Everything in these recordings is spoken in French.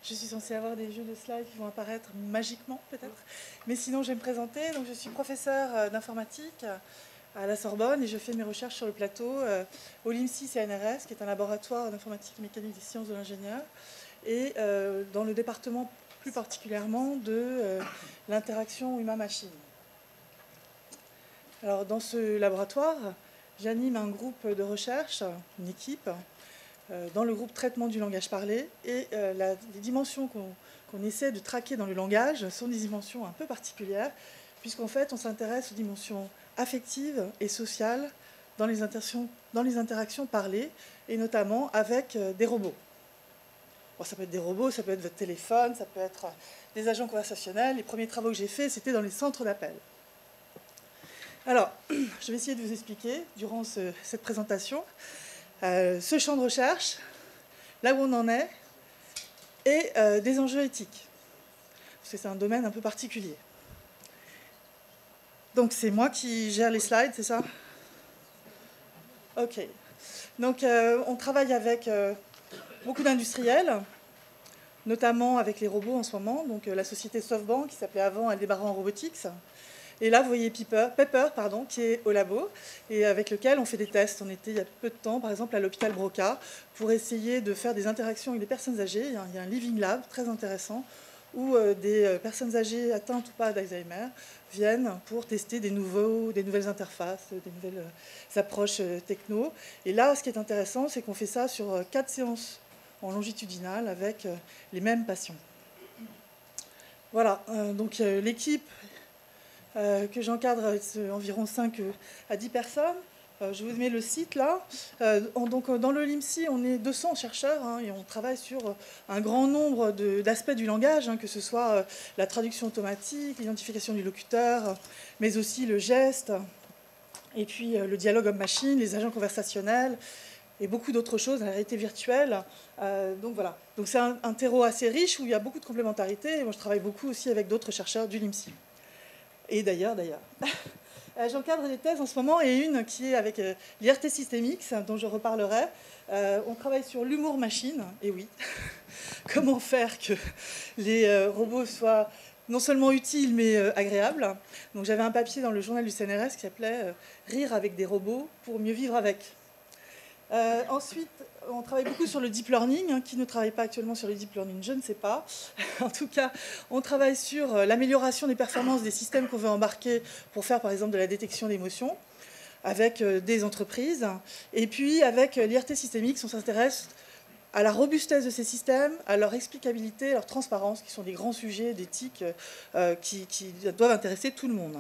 Je suis censée avoir des jeux de slides qui vont apparaître magiquement, peut-être. Mais sinon, je vais me présenter. Donc, je suis professeure d'informatique à la Sorbonne et je fais mes recherches sur le plateau au LIMSI CNRS, qui est un laboratoire d'informatique et mécanique des sciences de l'ingénieur, et dans le département plus particulièrement de l'interaction humain-machine. Alors, dans ce laboratoire, j'anime un groupe de recherche, une équipe, dans le groupe traitement du langage parlé. Et les dimensions qu'on essaie de traquer dans le langage sont des dimensions un peu particulières, puisqu'en fait, on s'intéresse aux dimensions affectives et sociales dans les interactions parlées, et notamment avec des robots. Bon, ça peut être des robots, ça peut être votre téléphone, ça peut être des agents conversationnels. Les premiers travaux que j'ai faits, c'était dans les centres d'appel. Alors, je vais essayer de vous expliquer, durant cette présentation, ce champ de recherche, là où on en est, et des enjeux éthiques. Parce que c'est un domaine un peu particulier. Donc, c'est moi qui gère les slides, c'est ça? OK. Donc, on travaille avec beaucoup d'industriels, notamment avec les robots en ce moment. Donc, la société SoftBank, qui s'appelait avant Aldebaran Robotics. Et là, vous voyez Pepper, qui est au labo et avec lequel on fait des tests. On était il y a peu de temps, par exemple, à l'hôpital Broca, pour essayer de faire des interactions avec des personnes âgées. Il y a un Living Lab très intéressant où des personnes âgées atteintes ou pas d'Alzheimer viennent pour tester des nouvelles interfaces, des nouvelles approches techno. Et là, ce qui est intéressant, c'est qu'on fait ça sur 4 séances en longitudinal avec les mêmes patients. Voilà, donc l'équipe que j'encadre environ 5 à 10 personnes. Je vous mets le site là. Donc, dans le LIMSI, on est 200 chercheurs et on travaille sur un grand nombre d'aspects du langage, que ce soit la traduction automatique, l'identification du locuteur, mais aussi le geste, et puis le dialogue homme-machine, les agents conversationnels, et beaucoup d'autres choses, la réalité virtuelle. Donc voilà. Donc c'est un terreau assez riche où il y a beaucoup de complémentarité. Et moi, je travaille beaucoup aussi avec d'autres chercheurs du LIMSI. Et d'ailleurs. J'encadre des thèses en ce moment et une qui est avec l'IRT Systemix, dont je reparlerai. On travaille sur l'humour machine, et oui, comment faire que les robots soient non seulement utiles, mais agréables. Donc j'avais un papier dans le journal du CNRS qui s'appelait « Rire avec des robots pour mieux vivre avec ». Ensuite, on travaille beaucoup sur le deep learning. Qui ne travaille pas actuellement sur le deep learning, je ne sais pas. En tout cas, on travaille sur l'amélioration des performances des systèmes qu'on veut embarquer pour faire, par exemple, de la détection d'émotions avec des entreprises. Et puis, avec l'IRT Systemix, on s'intéresse à la robustesse de ces systèmes, à leur explicabilité, à leur transparence, qui sont des grands sujets d'éthique qui doivent intéresser tout le monde.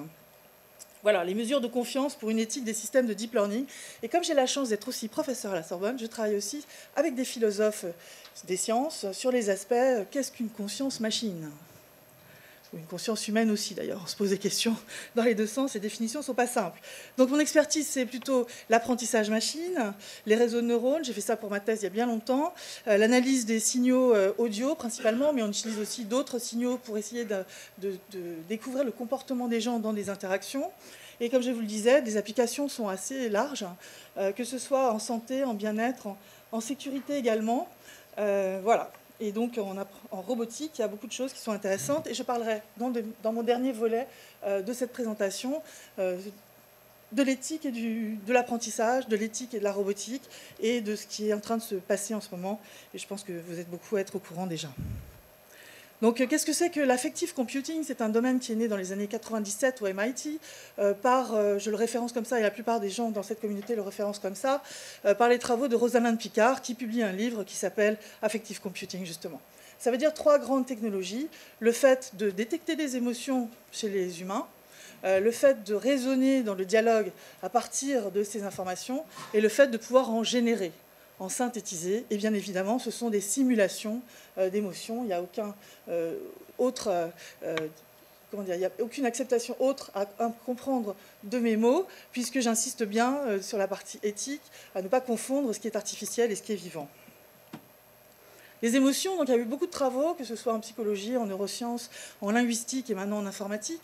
Voilà, les mesures de confiance pour une éthique des systèmes de deep learning. Et comme j'ai la chance d'être aussi professeur à la Sorbonne, je travaille aussi avec des philosophes des sciences sur les aspects qu'est-ce qu'une conscience machine? Ou une conscience humaine aussi, d'ailleurs. On se pose des questions dans les deux sens, les définitions ne sont pas simples. Donc mon expertise, c'est plutôt l'apprentissage machine, les réseaux de neurones, j'ai fait ça pour ma thèse il y a bien longtemps, l'analyse des signaux audio principalement, mais on utilise aussi d'autres signaux pour essayer de découvrir le comportement des gens dans des interactions. Et comme je vous le disais, les applications sont assez larges, que ce soit en santé, en bien-être, en sécurité également. Voilà. Et donc, en robotique, il y a beaucoup de choses qui sont intéressantes. Et je parlerai dans mon dernier volet de cette présentation de l'éthique et de l'apprentissage, de l'éthique et de la robotique, et de ce qui est en train de se passer en ce moment. Et je pense que vous êtes beaucoup à être au courant déjà. Donc, qu'est-ce que c'est que l'affective computing? C'est un domaine qui est né dans les années 97 au MIT, je le référence comme ça, et la plupart des gens dans cette communauté le référencent comme ça, par les travaux de Rosalind Picard, qui publie un livre qui s'appelle Affective Computing, justement. Ça veut dire 3 grandes technologies: le fait de détecter des émotions chez les humains, le fait de raisonner dans le dialogue à partir de ces informations, et le fait de pouvoir en générer, en synthétiser. Et bien évidemment, ce sont des simulations d'émotions. Il n'y a il n'y a aucune acceptation autre à comprendre de mes mots, puisque j'insiste bien sur la partie éthique, à ne pas confondre ce qui est artificiel et ce qui est vivant. Les émotions, donc il y a eu beaucoup de travaux, que ce soit en psychologie, en neurosciences, en linguistique et maintenant en informatique.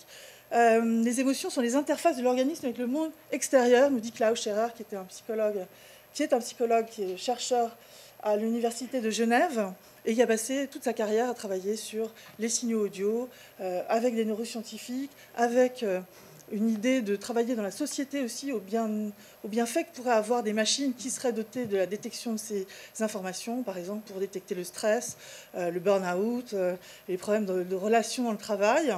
Les émotions sont les interfaces de l'organisme avec le monde extérieur, nous dit Klaus Scherer, qui est un psychologue, qui est chercheur à l'université de Genève, et qui a passé toute sa carrière à travailler sur les signaux audio, avec des neuroscientifiques, avec une idée de travailler dans la société aussi au bienfait que pourraient avoir des machines qui seraient dotées de la détection de ces informations, par exemple pour détecter le stress, le burn-out, les problèmes de relations dans le travail.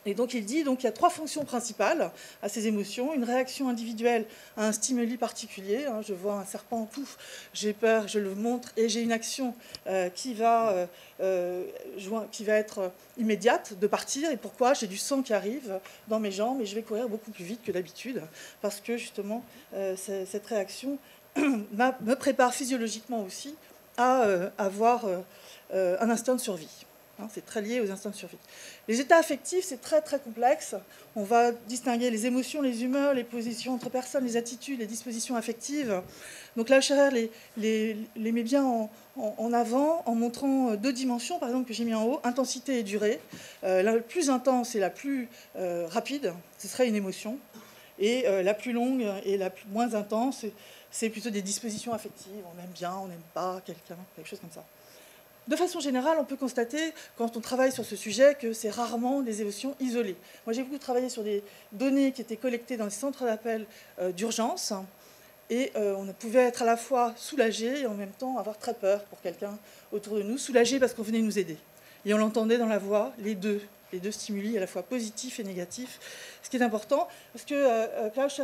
Et donc il dit qu'il y a 3 fonctions principales à ces émotions. Une réaction individuelle à un stimuli particulier. Je vois un serpent, pouf, j'ai peur, je le montre, et j'ai une action qui va être immédiate, de partir. Et pourquoi? J'ai du sang qui arrive dans mes jambes et je vais courir beaucoup plus vite que d'habitude. Parce que justement, cette réaction me prépare physiologiquement aussi à avoir un instinct de survie. C'est très lié aux instincts de survie. Les états affectifs, c'est très très complexe. On va distinguer les émotions, les humeurs, les positions entre personnes, les attitudes, les dispositions affectives. Donc là, Scherrer les met bien en avant en montrant 2 dimensions, par exemple, que j'ai mis en haut, intensité et durée. La plus intense et la plus rapide, ce serait une émotion. Et la plus longue et la moins intense, c'est plutôt des dispositions affectives. On aime bien, on n'aime pas quelqu'un, quelque chose comme ça. De façon générale, on peut constater, quand on travaille sur ce sujet, que c'est rarement des émotions isolées. Moi, j'ai beaucoup travaillé sur des données qui étaient collectées dans les centres d'appel d'urgence, et on pouvait être à la fois soulagé et en même temps avoir très peur pour quelqu'un autour de nous. Soulagé parce qu'on venait nous aider. Et on l'entendait dans la voix, les deux stimuli, à la fois positifs et négatifs, ce qui est important, parce que Klaus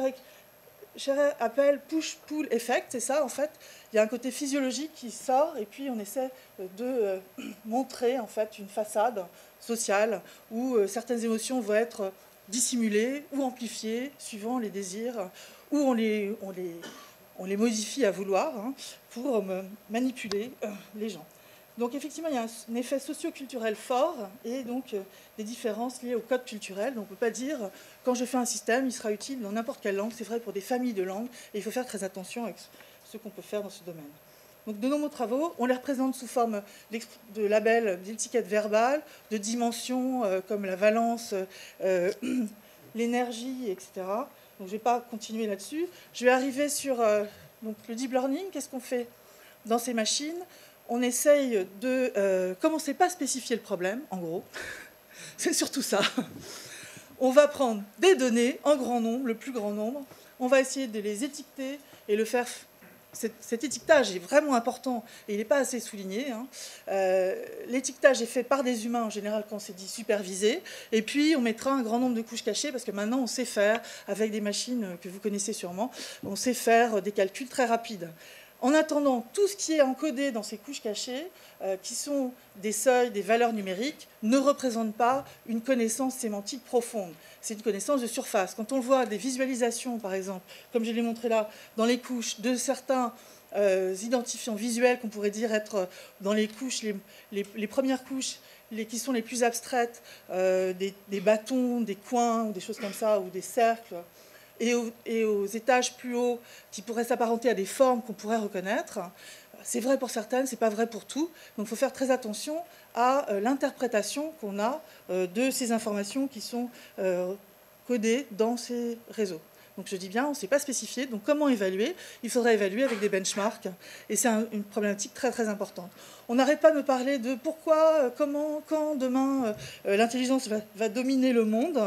Scherrer appelle push-pull effect, c'est ça en fait. Il y a un côté physiologique qui sort et puis on essaie de montrer en fait une façade sociale où certaines émotions vont être dissimulées ou amplifiées suivant les désirs, ou on les modifie à vouloir pour manipuler les gens. Donc effectivement, il y a un effet socio-culturel fort et donc des différences liées au code culturel. Donc on ne peut pas dire, quand je fais un système, il sera utile dans n'importe quelle langue. C'est vrai pour des familles de langues et il faut faire très attention avec ce qu'on peut faire dans ce domaine. Donc de nombreux travaux, on les représente sous forme de labels, d'étiquettes verbales, de dimensions comme la valence, l'énergie, etc. Donc je ne vais pas continuer là-dessus. Je vais arriver sur donc, le deep learning. Qu'est-ce qu'on fait dans ces machines? On essaye de... comme on ne sait pas spécifier le problème, en gros, c'est surtout ça. On va prendre des données en grand nombre, le plus grand nombre. On va essayer de les étiqueter et le faire... Cet étiquetage est vraiment important et il n'est pas assez souligné. L'étiquetage est fait par des humains en général quand c'est dit supervisé. Et puis on mettra un grand nombre de couches cachées parce que maintenant on sait faire, avec des machines que vous connaissez sûrement, on sait faire des calculs très rapides. En attendant, tout ce qui est encodé dans ces couches cachées, qui sont des seuils, des valeurs numériques, ne représente pas une connaissance sémantique profonde. C'est une connaissance de surface. Quand on voit des visualisations, par exemple, comme je l'ai montré là, dans les couches de certains identifiants visuels qu'on pourrait dire être dans les couches, les premières couches, qui sont les plus abstraites, des bâtons, des coins, ou des choses comme ça, ou des cercles, et aux étages plus hauts qui pourraient s'apparenter à des formes qu'on pourrait reconnaître. C'est vrai pour certaines, ce n'est pas vrai pour tout. Donc il faut faire très attention à l'interprétation qu'on a de ces informations qui sont codées dans ces réseaux. Donc je dis bien, on ne sait pas spécifier. Donc comment évaluer? Il faudrait évaluer avec des benchmarks. Et c'est une problématique très très importante. On n'arrête pas de me parler de pourquoi, comment, quand, demain, l'intelligence va dominer le monde.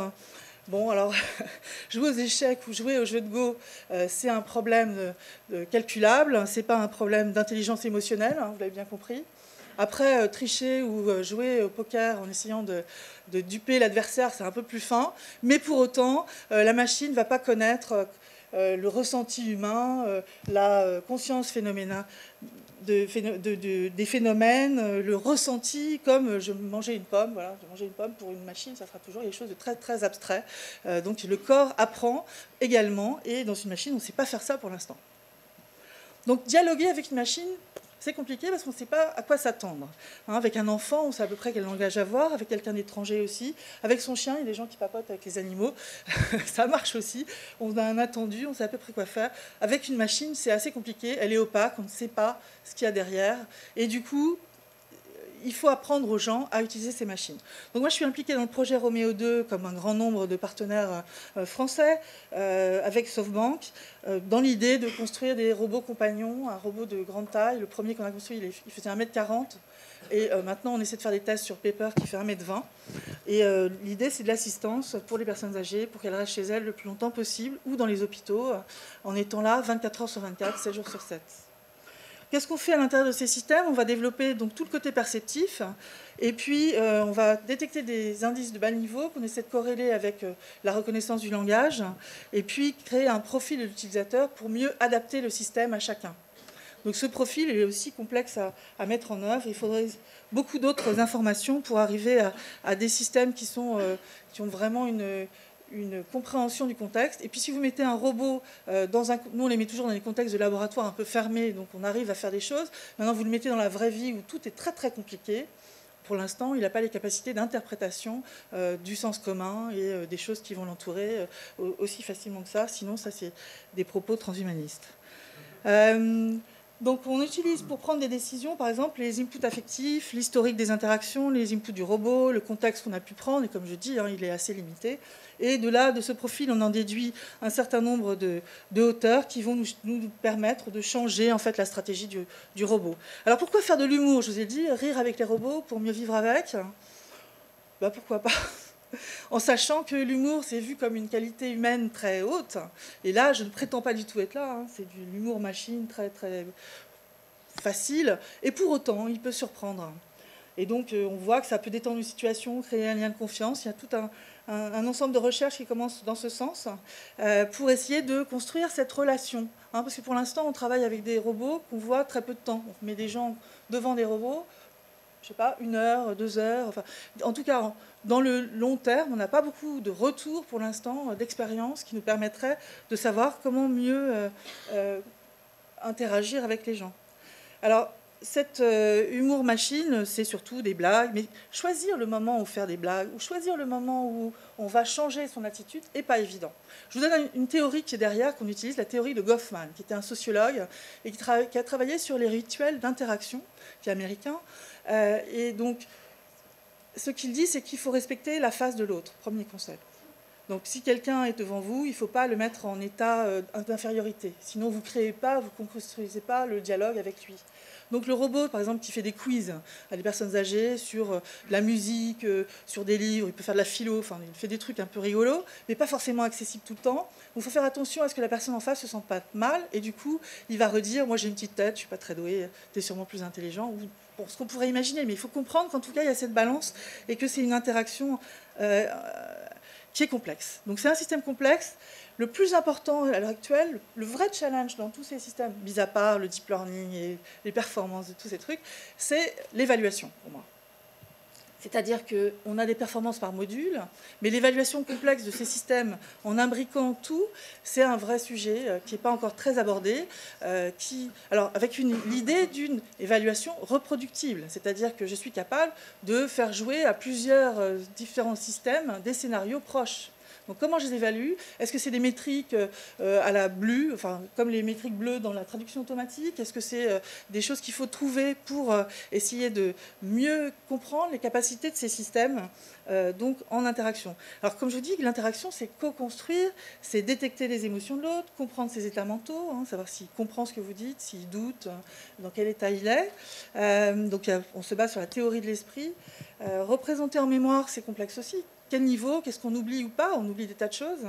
Bon, alors, jouer aux échecs ou jouer aux jeux de Go, c'est un problème calculable, ce n'est pas un problème d'intelligence émotionnelle, vous l'avez bien compris. Après, tricher ou jouer au poker en essayant de duper l'adversaire, c'est un peu plus fin, mais pour autant, la machine ne va pas connaître le ressenti humain, la conscience phénoménale, des phénomènes, le ressenti, comme je mangeais une pomme. Voilà, je mangeais une pomme pour une machine, ça sera toujours quelque chose de très, très abstrait. Donc le corps apprend également, et dans une machine, on ne sait pas faire ça pour l'instant. Donc dialoguer avec une machine, c'est compliqué parce qu'on ne sait pas à quoi s'attendre. Avec un enfant, on sait à peu près quel langage avoir, avec quelqu'un d'étranger aussi. Avec son chien, il y a des gens qui papotent avec les animaux. Ça marche aussi. On a un attendu, on sait à peu près quoi faire. Avec une machine, c'est assez compliqué. Elle est opaque, on ne sait pas ce qu'il y a derrière. Et du coup, il faut apprendre aux gens à utiliser ces machines. Donc moi, je suis impliquée dans le projet Roméo 2, comme un grand nombre de partenaires français, avec SoftBank, dans l'idée de construire des robots compagnons, un robot de grande taille. Le premier qu'on a construit, il faisait 1,40 m. Et maintenant, on essaie de faire des tests sur Paper qui fait 1,20 m. Et l'idée, c'est de l'assistance pour les personnes âgées, pour qu'elles restent chez elles le plus longtemps possible, ou dans les hôpitaux, en étant là 24 heures sur 24, 7 jours sur 7. Qu'est-ce qu'on fait à l'intérieur de ces systèmes? On va développer donc tout le côté perceptif, et puis on va détecter des indices de bas niveau qu'on essaie de corréler avec la reconnaissance du langage, et puis créer un profil de l'utilisateur pour mieux adapter le système à chacun. Donc ce profil est aussi complexe à mettre en œuvre. Il faudrait beaucoup d'autres informations pour arriver à des systèmes qui ont vraiment une compréhension du contexte. Et puis si vous mettez un robot nous on les met toujours dans des contextes de laboratoire un peu fermés, donc on arrive à faire des choses. Maintenant vous le mettez dans la vraie vie où tout est très très compliqué. Pour l'instant, il n'a pas les capacités d'interprétation du sens commun et des choses qui vont l'entourer aussi facilement que ça. Sinon, ça c'est des propos transhumanistes. Donc on utilise pour prendre des décisions, par exemple, les inputs affectifs, l'historique des interactions, les inputs du robot, le contexte qu'on a pu prendre, et comme je dis, il est assez limité. Et de là, de ce profil, on en déduit un certain nombre de hauteurs qui vont nous permettre de changer en fait, la stratégie du robot. Alors pourquoi faire de l'humour? Je vous ai dit, rire avec les robots pour mieux vivre avec. Pourquoi pas? En sachant que l'humour, c'est vu comme une qualité humaine très haute. Et là, je ne prétends pas du tout être là. C'est de l'humour machine très, très facile. Et pour autant, il peut surprendre. Et donc, on voit que ça peut détendre une situation, créer un lien de confiance. Il y a tout un ensemble de recherches qui commencent dans ce sens pour essayer de construire cette relation. Parce que pour l'instant, on travaille avec des robots qu'on voit très peu de temps. On met des gens devant des robots, je ne sais pas, 1 heure, 2 heures. Enfin, en tout cas, dans le long terme, on n'a pas beaucoup de retours pour l'instant, d'expérience qui nous permettraient de savoir comment mieux interagir avec les gens. Alors, cet humour machine, c'est surtout des blagues, mais choisir le moment où faire des blagues, ou choisir le moment où on va changer son attitude, n'est pas évident. Je vous donne une théorie qui est derrière, qu'on utilise, la théorie de Goffman, qui était un sociologue et qui a travaillé sur les rituels d'interaction, qui est américain. Et donc, ce qu'il dit, c'est qu'il faut respecter la face de l'autre, premier concept. Donc, si quelqu'un est devant vous, il ne faut pas le mettre en état d'infériorité. Sinon, vous ne créez pas, vous ne construisez pas le dialogue avec lui. Donc, le robot, par exemple, qui fait des quiz à des personnes âgées sur la musique, sur des livres, il peut faire de la philo, enfin, il fait des trucs un peu rigolos, mais pas forcément accessibles tout le temps. Il faut faire attention à ce que la personne en face ne se sente pas mal, et du coup, il va redire, moi j'ai une petite tête, je ne suis pas très doué, tu es sûrement plus intelligent, ou bon, ce qu'on pourrait imaginer, mais il faut comprendre qu'en tout cas, il y a cette balance, et que c'est une interaction qui est complexe. Donc c'est un système complexe. Le plus important à l'heure actuelle, le vrai challenge dans tous ces systèmes, mis à part le deep learning et les performances de tous ces trucs, c'est l'évaluation pour moi. C'est-à-dire qu'on a des performances par module, mais l'évaluation complexe de ces systèmes en imbriquant tout, c'est un vrai sujet qui n'est pas encore très abordé, alors avec l'idée d'une évaluation reproductible, c'est-à-dire que je suis capable de faire jouer à plusieurs différents systèmes des scénarios proches. Donc comment je les évalue? Est-ce que c'est des métriques à la BLU, enfin, comme les métriques bleues dans la traduction automatique? Est-ce que c'est des choses qu'il faut trouver pour essayer de mieux comprendre les capacités de ces systèmes donc en interaction? Alors comme je vous dis, l'interaction, c'est co-construire, c'est détecter les émotions de l'autre, comprendre ses états mentaux, savoir s'il comprend ce que vous dites, s'il doute, dans quel état il est. Donc on se base sur la théorie de l'esprit. Représenter en mémoire, c'est complexe aussi. Quel niveau? Qu'est-ce qu'on oublie ou pas? On oublie des tas de choses.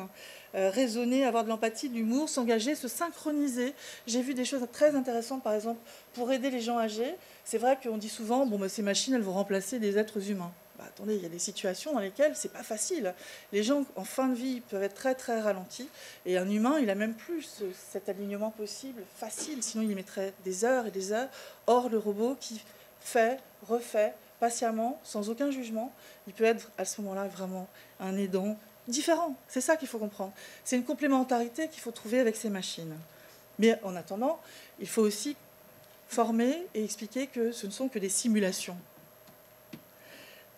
Raisonner, avoir de l'empathie, de l'humour, s'engager, se synchroniser. J'ai vu des choses très intéressantes, par exemple, pour aider les gens âgés. C'est vrai qu'on dit souvent, bon, ces machines, elles vont remplacer des êtres humains. Attendez, il y a des situations dans lesquelles c'est pas facile. Les gens, en fin de vie, peuvent être très, très ralentis. Et un humain, il a même plus cet alignement possible, facile. Sinon, il mettrait des heures et des heures. Or, le robot qui fait, refait, patiemment, sans aucun jugement, il peut être à ce moment-là vraiment un aidant différent. C'est ça qu'il faut comprendre. C'est une complémentarité qu'il faut trouver avec ces machines. Mais en attendant, il faut aussi former et expliquer que ce ne sont que des simulations.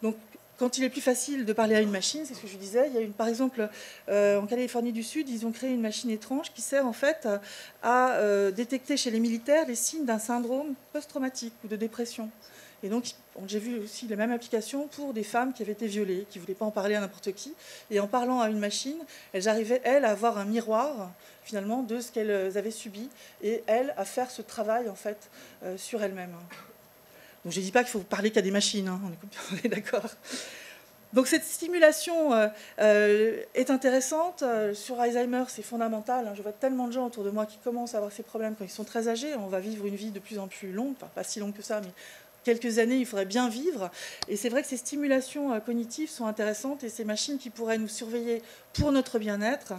Donc, quand il est plus facile de parler à une machine, c'est ce que je disais, il y a par exemple, en Californie du Sud, ils ont créé une machine étrange qui sert en fait à détecter chez les militaires les signes d'un syndrome post-traumatique ou de dépression. Et donc, j'ai vu aussi la même application pour des femmes qui avaient été violées, qui ne voulaient pas en parler à n'importe qui. Et en parlant à une machine, elles arrivaient, elles, à avoir un miroir, finalement, de ce qu'elles avaient subi, et elles, à faire ce travail, en fait, sur elles-mêmes. Donc, je ne dis pas qu'il faut parler qu'à des machines, hein, on est d'accord. Donc cette stimulation est intéressante. Sur Alzheimer, c'est fondamental. Je vois tellement de gens autour de moi qui commencent à avoir ces problèmes quand ils sont très âgés. On va vivre une vie de plus en plus longue, enfin, pas si longue que ça, mais quelques années, il faudrait bien vivre. Et c'est vrai que ces stimulations cognitives sont intéressantes et ces machines qui pourraient nous surveiller pour notre bien-être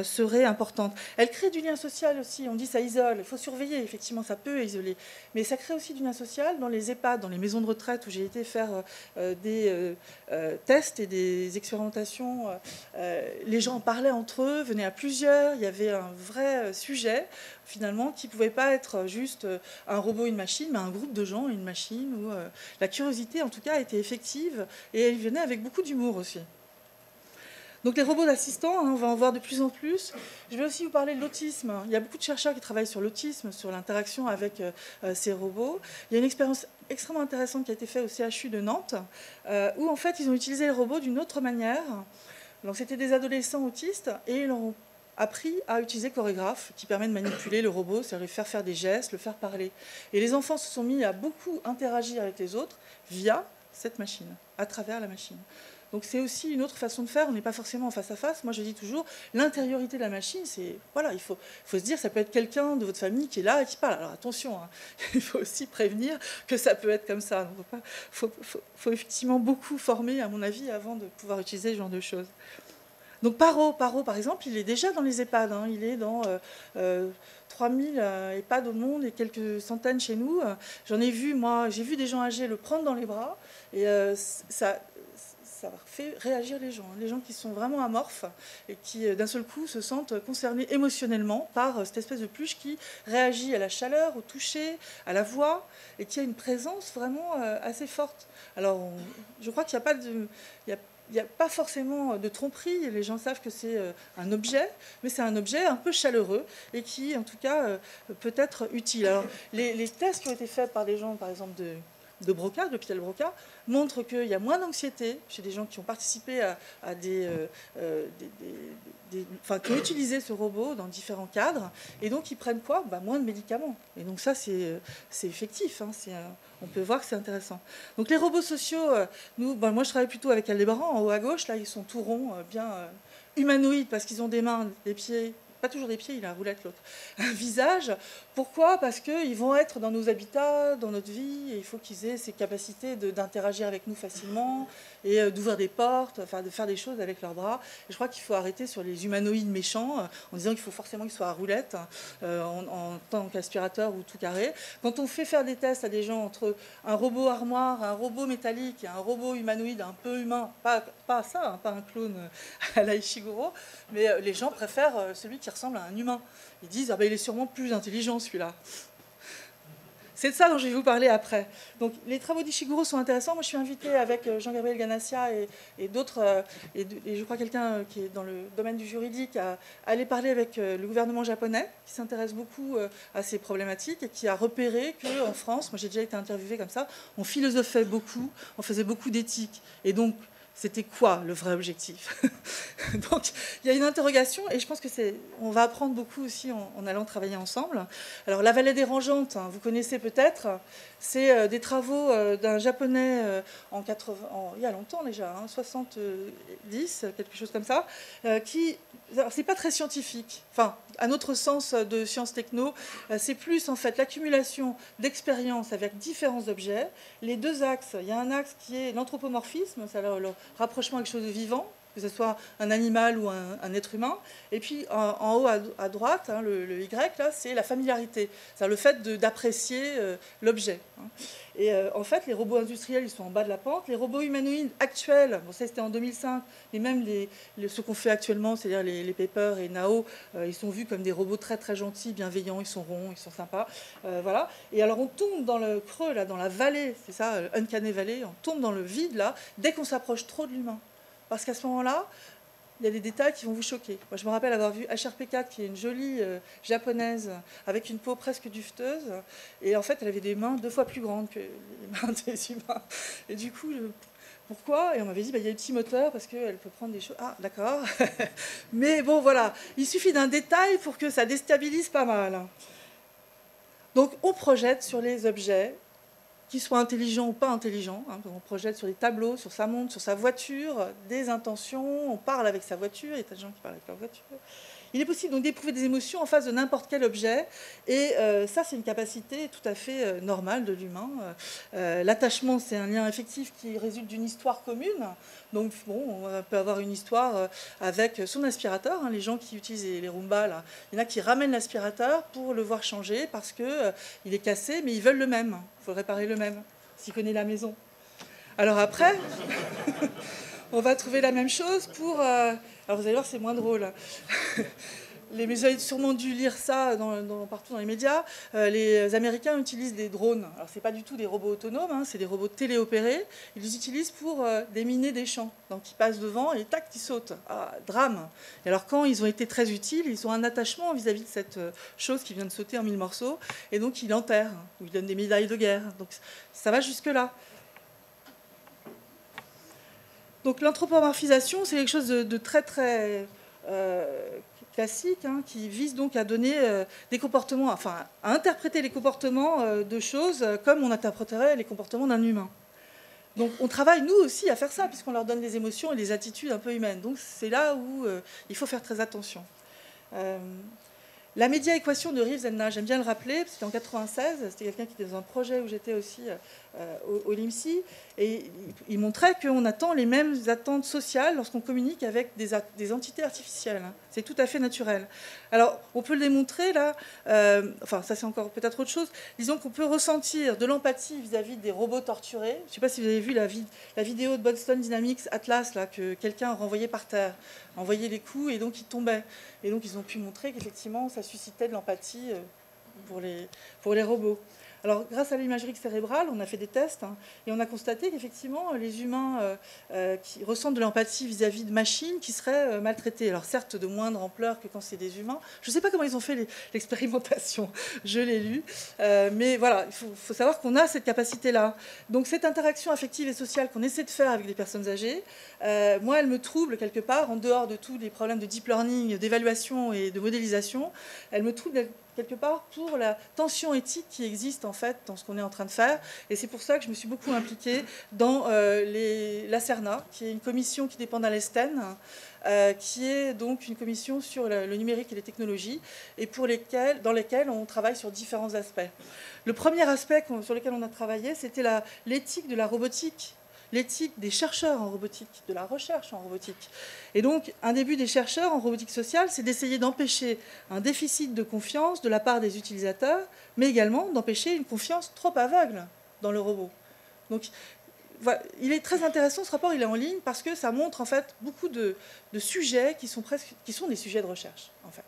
seraient importantes. Elles créent du lien social aussi. On dit ça isole. Il faut surveiller. Effectivement, ça peut isoler. Mais ça crée aussi du lien social dans les EHPAD, dans les maisons de retraite où j'ai été faire des tests et des expérimentations. Les gens en parlaient entre eux, venaient à plusieurs. Il y avait un vrai sujet, finalement, qui ne pouvait pas être juste un robot, une machine, mais un groupe de gens, une machine, où la curiosité, en tout cas, était effective, et elle venait avec beaucoup d'humour aussi. Donc les robots d'assistants, on va en voir de plus en plus. Je vais aussi vous parler de l'autisme. Il y a beaucoup de chercheurs qui travaillent sur l'autisme, sur l'interaction avec ces robots. Il y a une expérience extrêmement intéressante qui a été faite au CHU de Nantes, où en fait ils ont utilisé les robots d'une autre manière. Donc c'était des adolescents autistes, et ils ont appris à utiliser chorégraphe, qui permet de manipuler le robot, c'est-à-dire le faire des gestes, le faire parler. Et les enfants se sont mis à beaucoup interagir avec les autres via cette machine, à travers la machine. Donc c'est aussi une autre façon de faire, on n'est pas forcément en face à face. Moi je dis toujours, l'intériorité de la machine, c'est, voilà, il faut se dire, ça peut être quelqu'un de votre famille qui est là et qui parle. Alors attention, hein, il faut aussi prévenir que ça peut être comme ça. Il faut effectivement beaucoup former, à mon avis, avant de pouvoir utiliser ce genre de choses. Donc Paro, par exemple, il est déjà dans les EHPAD, hein, il est dans 3000 EHPAD au monde et quelques centaines chez nous. J'en ai vu, moi, j'ai vu des gens âgés le prendre dans les bras, et ça fait réagir les gens qui sont vraiment amorphes et qui, d'un seul coup, se sentent concernés émotionnellement par cette espèce de peluche qui réagit à la chaleur, au toucher, à la voix, et qui a une présence vraiment assez forte. Alors, je crois qu'il n'y a pas de... Il n'y a pas forcément de tromperie, les gens savent que c'est un objet, mais c'est un objet un peu chaleureux et qui, en tout cas, peut être utile. Alors, les tests qui ont été faits par des gens, par exemple, de Broca, de l'hôpital Broca, montrent qu'il y a moins d'anxiété chez des gens qui ont participé à enfin, qui ont utilisé ce robot dans différents cadres, et donc ils prennent quoi ? Moins de médicaments. Et donc ça, c'est effectif, hein, on peut voir que c'est intéressant. Donc les robots sociaux, moi je travaille plutôt avec Aldébaran, en haut à gauche, là ils sont tout ronds, bien humanoïdes, parce qu'ils ont des mains, des pieds, pas toujours des pieds, il a un roulette l'autre, un visage. Pourquoi ? Parce qu'ils vont être dans nos habitats, dans notre vie, et il faut qu'ils aient ces capacités d'interagir avec nous facilement, et d'ouvrir des portes, enfin de faire des choses avec leurs bras. Et je crois qu'il faut arrêter sur les humanoïdes méchants, en disant qu'il faut forcément qu'ils soient à roulette, en tant qu'aspirateur ou tout carré. Quand on fait faire des tests à des gens entre un robot armoire, un robot métallique et un robot humanoïde un peu humain, pas ça, hein, pas un clone à la Ishiguro, mais les gens préfèrent celui qui ressemble à un humain. Ils disent il est sûrement plus intelligent celui-là. C'est de ça dont je vais vous parler après. Donc les travaux d'Ishiguro sont intéressants. Moi je suis invitée avec Jean-Gabriel Ganassia et d'autres, et je crois quelqu'un qui est dans le domaine du juridique, à aller parler avec le gouvernement japonais, qui s'intéresse beaucoup à ces problématiques et qui a repéré qu'en France, moi j'ai déjà été interviewée comme ça, on philosophait beaucoup, on faisait beaucoup d'éthique. Et donc, c'était quoi le vrai objectif ? Donc, il y a une interrogation, et je pense on va apprendre beaucoup aussi en allant travailler ensemble. Alors, la vallée dérangeante, hein, vous connaissez peut-être, c'est des travaux d'un Japonais il y a longtemps déjà, 70, quelque chose comme ça, qui... Alors, c'est pas très scientifique, enfin, à notre sens de sciences techno, c'est plus en fait l'accumulation d'expériences avec différents objets. Les deux axes, il y a un axe qui est l'anthropomorphisme, c'est le rapprochement avec quelque chose de vivant, que ce soit un animal ou un être humain. Et puis en haut à droite, hein, le Y, là, c'est la familiarité, c'est-à-dire le fait d'apprécier l'objet. Hein. Et en fait, les robots industriels, ils sont en bas de la pente. Les robots humanoïdes actuels, bon, ça c'était en 2005, et même ceux qu'on fait actuellement, c'est-à-dire les Pepper et Nao, ils sont vus comme des robots très très gentils, bienveillants, ils sont ronds, ils sont sympas. Voilà. Et alors on tombe dans le creux, là, dans la vallée, c'est ça, Uncanny Valley, on tombe dans le vide, là, dès qu'on s'approche trop de l'humain. Parce qu'à ce moment-là, il y a des détails qui vont vous choquer. Moi, je me rappelle avoir vu HRP4, qui est une jolie japonaise, avec une peau presque dufteuse. Et en fait, elle avait des mains 2 fois plus grandes que les mains des humains. Et du coup, pourquoi? Et on m'avait dit, bah, il y a le petit moteur, parce qu'elle peut prendre des choses... Ah, d'accord. Mais bon, voilà. Il suffit d'un détail pour que ça déstabilise pas mal. Donc, on projette sur les objets, qu'ils soient intelligents ou pas intelligents. On projette sur les tableaux, sur sa montre, sur sa voiture, des intentions, on parle avec sa voiture, il y a des gens qui parlent avec leur voiture. Il est possible donc d'éprouver des émotions en face de n'importe quel objet, et ça c'est une capacité tout à fait normale de l'humain. L'attachement, c'est un lien affectif qui résulte d'une histoire commune. Donc bon, on peut avoir une histoire avec son aspirateur. Les gens qui utilisent les Roomba, là, il y en a qui ramènent l'aspirateur pour le voir changer parce qu'il est cassé, mais ils veulent le même. Il faut réparer le même, s'il connaît la maison. Alors après, on va trouver la même chose pour... Alors vous allez voir, c'est moins drôle. Vous avez sûrement dû lire ça partout dans les médias. Les Américains utilisent des drones. Alors, ce n'est pas du tout des robots autonomes, c'est des robots téléopérés. Ils les utilisent pour déminer des champs. Donc, ils passent devant et tac, ils sautent. Ah, drame. Et alors, quand ils ont été très utiles, ils ont un attachement vis-à-vis de cette chose qui vient de sauter en 1000 morceaux. Et donc, ils l'enterrent. Ou ils donnent des médailles de guerre. Donc, ça va jusque-là. Donc, l'anthropomorphisation, c'est quelque chose de très, très... classique, qui vise donc à donner des comportements, enfin à interpréter les comportements de choses comme on interpréterait les comportements d'un humain. Donc on travaille nous aussi à faire ça, puisqu'on leur donne des émotions et des attitudes un peu humaines. Donc c'est là où il faut faire très attention. La média-équation de Reeves Enna, j'aime bien le rappeler, c'était en 1996, c'était quelqu'un qui était dans un projet où j'étais aussi au LIMSI, et il montrait qu'on attend les mêmes attentes sociales lorsqu'on communique avec des entités artificielles. C'est tout à fait naturel. Alors, on peut le démontrer là, enfin, ça c'est encore peut-être autre chose, disons qu'on peut ressentir de l'empathie vis-à-vis des robots torturés. Je ne sais pas si vous avez vu la vidéo de Boston Dynamics Atlas, là, que quelqu'un renvoyait par terre, envoyait les coups et donc il tombait. Et donc ils ont pu montrer qu'effectivement ça suscitait de l'empathie pour les robots. Alors, grâce à l'imagerie cérébrale, on a fait des tests et on a constaté qu'effectivement, les humains qui ressentent de l'empathie vis-à-vis de machines qui seraient maltraitées. Alors, certes, de moindre ampleur que quand c'est des humains. Je ne sais pas comment ils ont fait l'expérimentation, je l'ai lu. Mais voilà, il faut savoir qu'on a cette capacité-là. Donc, cette interaction affective et sociale qu'on essaie de faire avec des personnes âgées, moi, elle me trouble quelque part, en dehors de tous les problèmes de deep learning, d'évaluation et de modélisation. Elle me trouble quelque part pour la tension éthique qui existe en fait dans ce qu'on est en train de faire. Et c'est pour ça que je me suis beaucoup impliquée dans la CERNA, qui est une commission qui dépend d'Alesten, qui est donc une commission sur le numérique et les technologies, et dans lesquelles on travaille sur différents aspects. Le premier aspect sur lequel on a travaillé, c'était l'éthique de la robotique, l'éthique des chercheurs en robotique, de la recherche en robotique. Et donc, un des buts des chercheurs en robotique sociale, c'est d'essayer d'empêcher un déficit de confiance de la part des utilisateurs, mais également d'empêcher une confiance trop aveugle dans le robot. Donc, voilà, il est très intéressant, ce rapport, il est en ligne, parce que ça montre en fait beaucoup de sujets qui sont des sujets de recherche, en fait.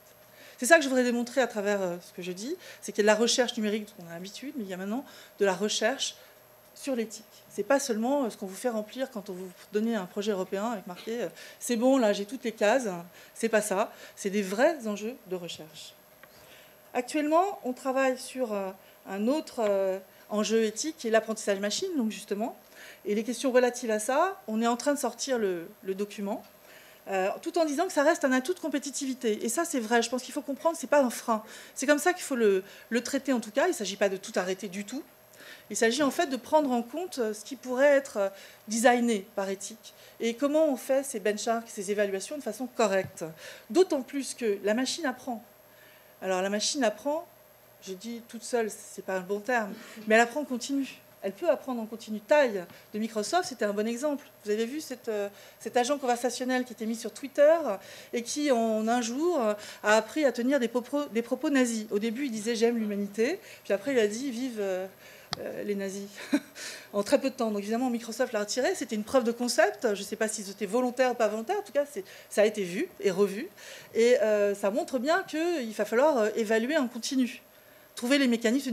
C'est ça que je voudrais démontrer à travers ce que je dis, c'est qu'il y a de la recherche numérique dont on a l'habitude, mais il y a maintenant de la recherche sur l'éthique. Ce n'est pas seulement ce qu'on vous fait remplir quand on vous donne un projet européen avec marqué « c'est bon, là j'ai toutes les cases », c'est pas ça, c'est des vrais enjeux de recherche. Actuellement, on travaille sur un autre enjeu éthique qui est l'apprentissage machine, donc justement, et les questions relatives à ça, on est en train de sortir le document, tout en disant que ça reste un atout de compétitivité. Et ça, c'est vrai, je pense qu'il faut comprendre que ce n'est pas un frein. C'est comme ça qu'il faut le traiter en tout cas, il ne s'agit pas de tout arrêter du tout. Il s'agit en fait de prendre en compte ce qui pourrait être designé par éthique et comment on fait ces benchmarks, ces évaluations de façon correcte. D'autant plus que la machine apprend. Alors la machine apprend, je dis toute seule, ce n'est pas un bon terme, mais elle apprend en continu. Elle peut apprendre en continu. Taille de Microsoft, c'était un bon exemple. Vous avez vu cet agent conversationnel qui était mis sur Twitter et qui, en un jour, a appris à tenir des propos nazis. Au début, il disait « j'aime l'humanité », puis après, il a dit « vive les nazis » en très peu de temps. Donc évidemment, Microsoft l'a retiré. C'était une preuve de concept. Je ne sais pas si c'était volontaire ou pas volontaire. En tout cas, ça a été vu et revu. Et ça montre bien qu'il va falloir évaluer en continu. trouver les mécanismes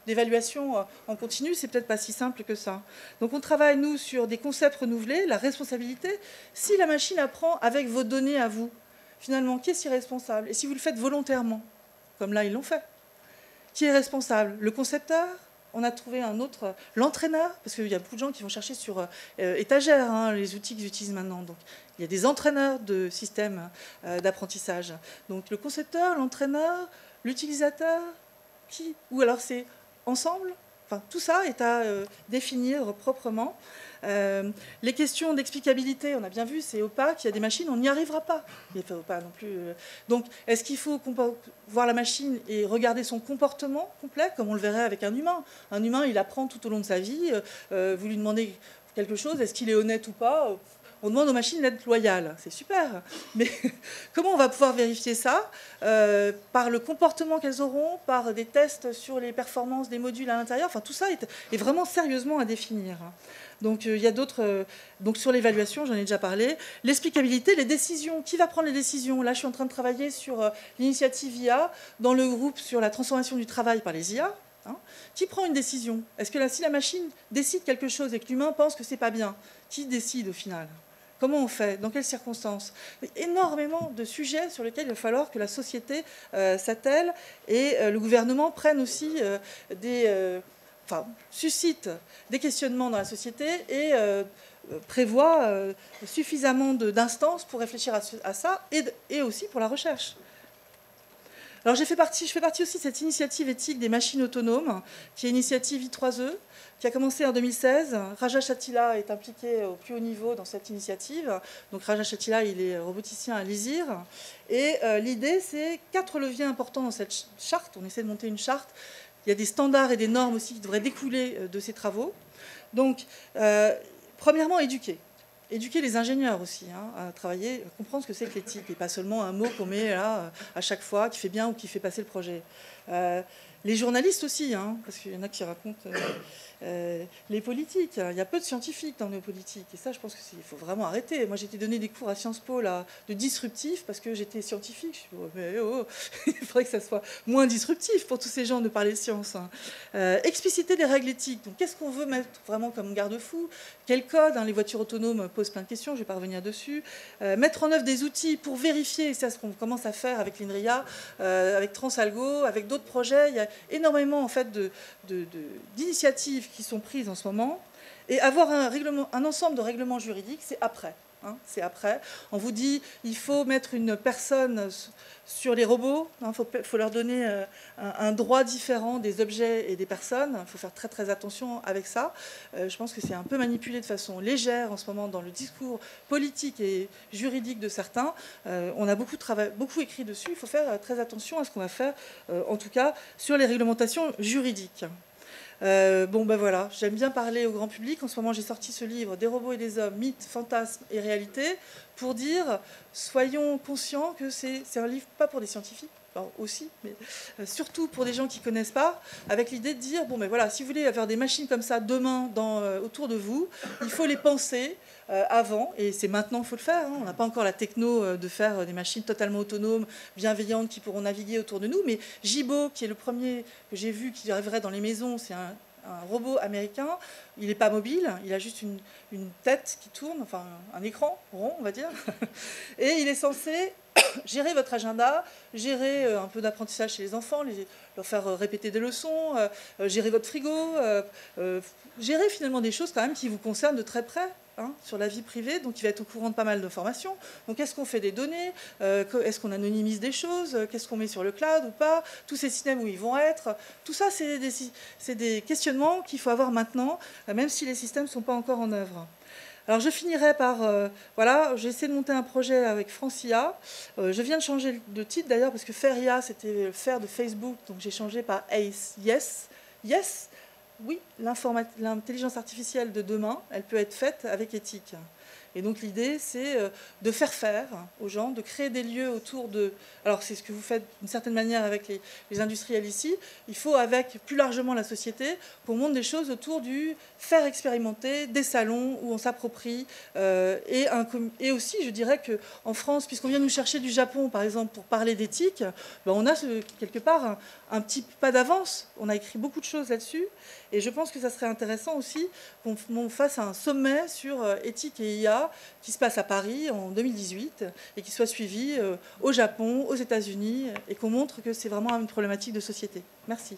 d'évaluation en continu, c'est peut-être pas si simple que ça. Donc on travaille, nous, sur des concepts renouvelés, la responsabilité. Si la machine apprend avec vos données à vous, finalement, qui est responsable? Et si vous le faites volontairement, comme là, ils l'ont fait, qui est responsable? Le concepteur? On a trouvé un autre, l'entraîneur, parce qu'il y a beaucoup de gens qui vont chercher sur étagère hein, les outils qu'ils utilisent maintenant. Donc, il y a des entraîneurs de systèmes d'apprentissage. Donc, le concepteur, l'entraîneur, l'utilisateur, qui? Ou alors c'est ensemble? Enfin, tout ça est à définir proprement. Les questions d'explicabilité, on a bien vu, c'est opaque, il y a des machines, on n'y arrivera pas. Il n'est pas non plus. Donc, est-ce qu'il faut voir la machine et regarder son comportement complet, comme on le verrait avec un humain? Un humain, il apprend tout au long de sa vie. Vous lui demandez quelque chose, est-ce qu'il est honnête ou pas? On demande aux machines d'être loyales, c'est super. Mais comment on va pouvoir vérifier ça? Par le comportement qu'elles auront, par des tests sur les performances des modules à l'intérieur. Enfin, tout ça est vraiment sérieusement à définir. Donc, il y a d'autres. Donc, sur l'évaluation, j'en ai déjà parlé. L'explicabilité, les décisions. Qui va prendre les décisions? Là, je suis en train de travailler sur l'initiative IA dans le groupe sur la transformation du travail par les IA. Hein. Qui prend une décision? Est-ce que si la machine décide quelque chose et que l'humain pense que c'est pas bien, qui décide au final? Comment on fait? Dans quelles circonstances? Énormément de sujets sur lesquels il va falloir que la société s'attelle et le gouvernement prenne aussi suscite des questionnements dans la société et prévoit suffisamment d'instances pour réfléchir à ça et aussi pour la recherche. Alors je fais partie aussi de cette initiative éthique des machines autonomes, qui est l'initiative I3E, qui a commencé en 2016. Raja Chatila est impliqué au plus haut niveau dans cette initiative. Donc Raja Chatila, il est roboticien à l'ISIR. Et l'idée, c'est 4 leviers importants dans cette charte. On essaie de monter une charte. Il y a des standards et des normes aussi qui devraient découler de ces travaux. Donc, premièrement, éduquer. Éduquer les ingénieurs aussi, hein, à travailler, à comprendre ce que c'est que l'éthique, et pas seulement un mot qu'on met là à chaque fois, qui fait bien ou qui fait passer le projet. Les journalistes aussi, hein, parce qu'il y en a qui racontent les politiques. Il y a peu de scientifiques dans nos politiques, et ça, je pense qu'il faut vraiment arrêter. Moi, j'ai été donné des cours à Sciences Po là, de disruptif, parce que j'étais scientifique. Je suis dit, mais il faudrait que ça soit moins disruptif pour tous ces gens de parler de science. Hein. Expliciter des règles éthiques. Donc, qu'est-ce qu'on veut mettre vraiment comme garde-fou? Quel code? Hein, les voitures autonomes posent plein de questions, je ne vais pas revenir dessus. Mettre en œuvre des outils pour vérifier, c'est ce qu'on commence à faire avec l'INRIA, avec Transalgo, avec d'autres projets. Il y a énormément en fait, d'initiatives qui sont prises en ce moment. Et avoir un ensemble de règlements juridiques, c'est après. Hein, c'est après. On vous dit il faut mettre une personne sur les robots. Il faut leur donner un droit différent des objets et des personnes. Il faut faire très très attention avec ça. Je pense que c'est un peu manipulé de façon légère en ce moment dans le discours politique et juridique de certains. On a beaucoup écrit dessus. Il faut faire très attention à ce qu'on va faire, en tout cas sur les réglementations juridiques. Bon ben voilà, j'aime bien parler au grand public. En ce moment, j'ai sorti ce livre, Des robots et des hommes, mythes, fantasmes et réalité, pour dire, soyons conscients que c'est un livre pas pour des scientifiques, enfin, aussi, mais surtout pour des gens qui ne connaissent pas, avec l'idée de dire, bon ben voilà, si vous voulez avoir des machines comme ça demain autour de vous, il faut les penser avant, et c'est maintenant qu'il faut le faire. Hein. On n'a pas encore la techno de faire des machines totalement autonomes, bienveillantes, qui pourront naviguer autour de nous, mais Jibo, qui est le premier que j'ai vu qui arriverait dans les maisons, c'est un robot américain. Il n'est pas mobile, il a juste une tête qui tourne, enfin un écran rond, on va dire, et il est censé gérer votre agenda, gérer un peu d'apprentissage chez les enfants, leur faire répéter des leçons, gérer votre frigo, gérer finalement des choses quand même qui vous concernent de très près. Hein, sur la vie privée, donc il va être au courant de pas mal d'informations. Donc est-ce qu'on fait des données? Est-ce qu'on anonymise des choses? Qu'est-ce qu'on met sur le cloud ou pas? Tous ces systèmes où ils vont être, tout ça c'est des questionnements qu'il faut avoir maintenant, même si les systèmes ne sont pas encore en œuvre. Alors je finirai par, voilà, j'ai essayé de monter un projet avec Francia. Je viens de changer de titre d'ailleurs, parce que Feria, c'était le faire de Facebook, donc j'ai changé par Ace, Yes, oui, l'intelligence artificielle de demain, elle peut être faite avec éthique. Et donc l'idée, c'est de faire aux gens, de créer des lieux autour de... Alors c'est ce que vous faites d'une certaine manière avec les industriels ici. Il faut avec plus largement la société qu'on montre des choses autour du faire expérimenter, des salons où on s'approprie. Et aussi, je dirais qu'en France, puisqu'on vient nous chercher du Japon, par exemple, pour parler d'éthique, ben on a quelque part un petit pas d'avance. On a écrit beaucoup de choses là-dessus. Et je pense que ça serait intéressant aussi qu'on fasse un sommet sur éthique et IA qui se passe à Paris en 2018 et qui soit suivi au Japon, aux États-Unis et qu'on montre que c'est vraiment une problématique de société. Merci.